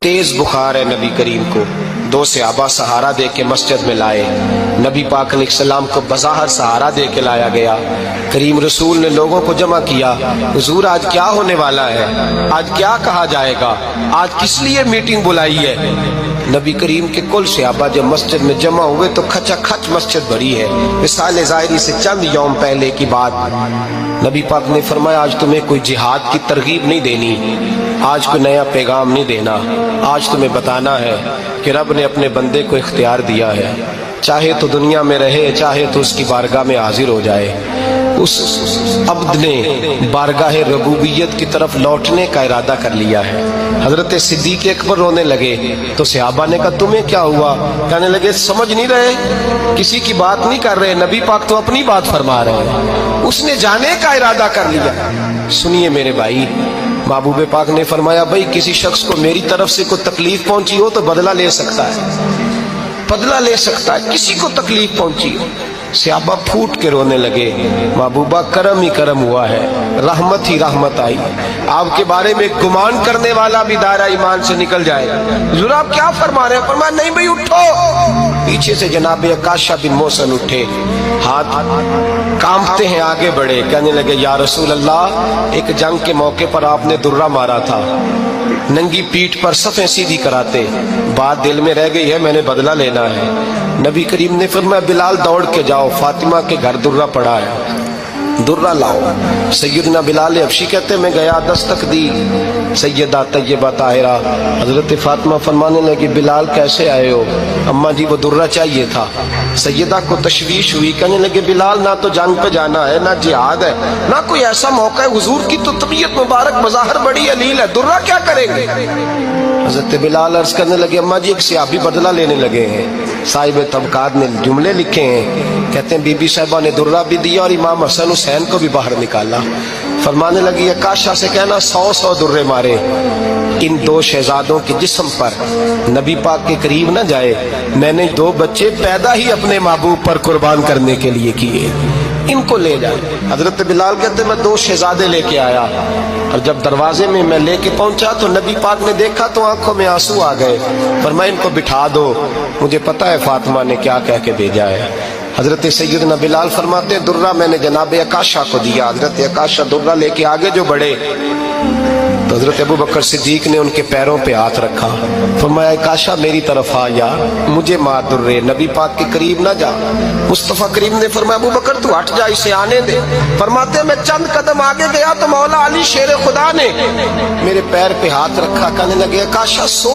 तेज बुखार है नबी करीम को। दो सहाबा सहारा दे के मस्जिद में लाए। नबी पाक अलैहिस्सलाम को बज़ाहर सहारा दे के लाया गया। करीम रसूल ने लोगों को जमा किया, हुजूर आज क्या होने वाला है, आज क्या कहा जाएगा, आज किस लिए मीटिंग बुलाई है। नबी करीम के कुल सहाबा जब मस्जिद में जमा हुए तो खचाखच मस्जिद भरी है। मिसाल ज़ाहिरी से चंद यौम पहले की बात। नबी पाक ने फरमाया आज तुम्हें कोई जिहाद की तरगीब नहीं देनी, आज कोई नया पैगाम नहीं देना, आज तुम्हें बताना है कि रब ने अपने बंदे को इख्तियार दिया है, चाहे तो दुनिया में रहे, चाहे तो उसकी बारगाह में हाजिर हो जाए। उस अब्द ने बारगाह रबूबियत की तरफ लौटने का इरादा कर लिया है। हजरत सिद्दीक अकबर रोने लगे तो सहाबा ने कहा तुम्हें क्या हुआ। कहने लगे समझ नहीं रहे, किसी की बात नहीं कर रहे, नबी पाक तो अपनी बात फरमा रहे हैं, उसने जाने का इरादा कर लिया। सुनिए मेरे भाई, महबूब पाक ने फरमाया भाई किसी शख्स को मेरी तरफ से कोई तकलीफ पहुंची हो तो बदला ले सकता है, बदला ले सकता है, किसी को तकलीफ पहुंची हो। सहाबा फूट के रोने लगे, महबूबा करम ही करम हुआ है, रहमत ही रहमत आई, आपके बारे में गुमान करने वाला भी दायरा ईमान से निकल जाएगा। हुजूर आप क्या फरमा रहे हैं। फरमाया नहीं भाई उठो। पीछे से जनाब अकाशा बिन मोहसन उठे, हाथ कांपते हैं आगे बढ़े, कहने लगे या रसूल अल्लाह एक जंग के मौके पर आपने दुर्रा मारा था, नंगी पीठ पर सफ़ें सीधी कराते, बात दिल में रह गई है, मैंने बदला लेना है। नबी करीम ने फरमाया बिलाल दौड़ के जाओ, फातिमा के घर दुर्रा पड़ा है, दुर्रा लाओ। सैयदना बिलाल हबशी कहते मैं गया, दस्तक दी, सैयदा तैयबा ताहिरा हजरत फातिमा फरमाने लगी बिलाल कैसे आए हो। अम्मा जी वो दुर्रा चाहिए था। सैयदा को तशवीश हुई, कहने लगे बिलाल ना तो जंग पे जाना है, ना जिहाद है, ना कोई ऐसा मौका है, हुजूर की तो तबीयत मुबारक बज़ाहिर बड़ी अलील है, दुर्रा क्या करेंगे। हजरत बिलाल अर्ज करने लगे अम्मा जी एक सहाबी बदला लेने लगे हैं, साहिब तबकात ने जुमले लिखे हैं, कहते हैं बीबी साहिबा ने दुर्रा भी दिया और इमाम हसन हुसैन को भी बाहर निकाला। फरमाने लगी अकाशा से कहना 100 दुर्रे मारे, इन दो शहजादों के जिस्म पर नबी पाक के करीब न जाए, मैंने 2 बच्चे पैदा ही अपने महबूब पर कुर्बान करने के लिए किए, इनको ले जाए। हजरत बिलाल कहते मैं 2 शहजादे लेके आया और जब दरवाजे में मैं लेके पहुंचा तो नबी पाक ने देखा तो आंखों में आंसू आ गए। फरमाया इनको बिठा दो, मुझे पता है फातिमा ने क्या कह के भेजा है। हजरत सैयदना बिलाल फरमाते हैं दुर्रा मैंने जनाब अकाशा को दिया। हजरत अकाशा दुर्रा लेके आगे जो बढ़े तो हजरत अबू बकर सिद्दीक ने उनके पैरों पे हाथ रखा, फरमाया अकाशा मेरी तरफ आ यार, मुझे मार दुर्रे, नबी पाक के करीब ना जा। मुस्तफा करीम ने फरमाया अबू बकर तू हट जा, इसे आने दे। फरमाते मैं चंद कदम आगे गया तो मौला अली शेर खुदा ने मेरे पैर पे हाथ रखा, कहने लगे अकाशा